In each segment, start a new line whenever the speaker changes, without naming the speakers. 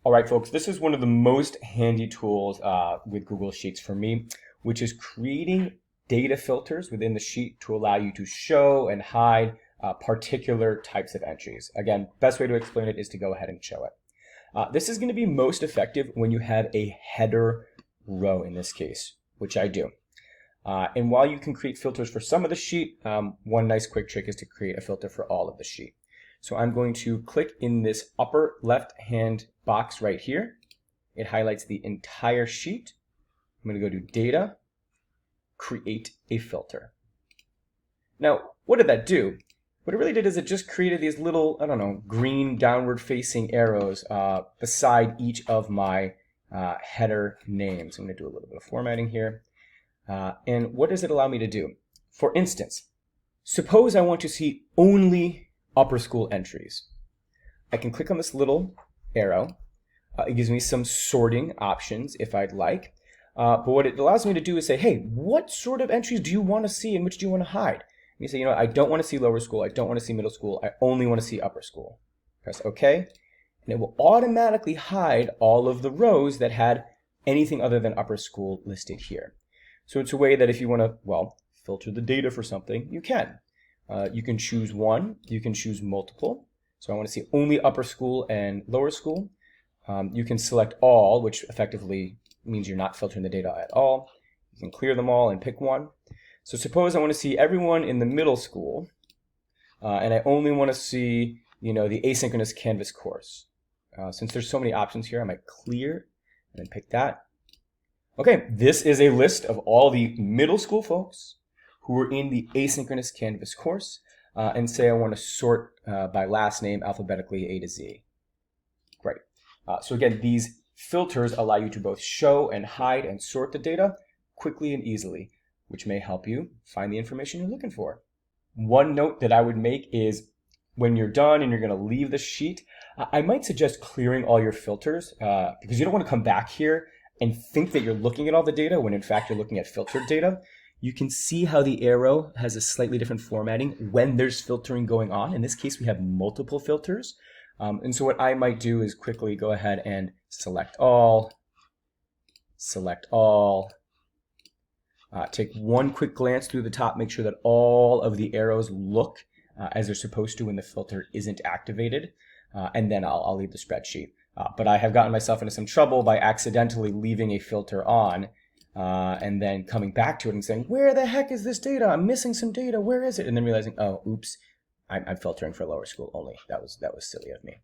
All right, folks, this is one of the most handy tools with Google Sheets for me, which is creating data filters within the sheet to allow you to show and hide particular types of entries. Again, best way to explain it is to go ahead and show it. This is going to be most effective when you have a header row in this case, which I do. And while you can create filters for some of the sheet, one nice quick trick is to create a filter for all of the sheet. So I'm going to click in this upper left-hand box right here. It highlights the entire sheet. I'm going to go to Data, Create a Filter. Now, what did that do? What it really did is it just created these little, I don't know, green downward-facing arrows beside each of my header names. I'm going to do a little bit of formatting here. And what does it allow me to do? For instance, suppose I want to see only upper school entries. I can click on this little arrow. It gives me some sorting options if I'd like. But what it allows me to do is say, hey, what sort of entries do you want to see and which do you want to hide? And you say, I don't want to see lower school. I don't want to see middle school. I only want to see upper school. Press OK. And it will automatically hide all of the rows that had anything other than upper school listed here. So it's a way that if you want to, well, filter the data for something, you can. You can choose one, you can choose multiple. So I want to see only upper school and lower school. You can select all, which effectively means you're not filtering the data at all. You can clear them all and pick one. So suppose I want to see everyone in the middle school, and I only want to see, the asynchronous Canvas course. Since there's so many options here, I might clear and then pick that. Okay, this is a list of all the middle school folks who are in the asynchronous Canvas course, and say I want to sort by last name alphabetically A to Z. Great. So again, these filters allow you to both show and hide and sort the data quickly and easily, which may help you find the information you're looking for. One note that I would make is when you're done and you're going to leave the sheet, I might suggest clearing all your filters because you don't want to come back here and think that you're looking at all the data when in fact you're looking at filtered data. You can see how the arrow has a slightly different formatting when there's filtering going on. In this case, we have multiple filters. And so what I might do is quickly go ahead and select all, take one quick glance through the top, make sure that all of the arrows look as they're supposed to when the filter isn't activated, and then I'll leave the spreadsheet. But I have gotten myself into some trouble by accidentally leaving a filter on and then coming back to it and saying, where the heck is this data? I'm missing some data. Where is it? And then realizing, oh, oops, I'm filtering for lower school only. That was silly of me.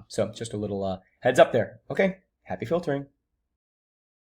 So just a little heads up there. Okay, happy filtering.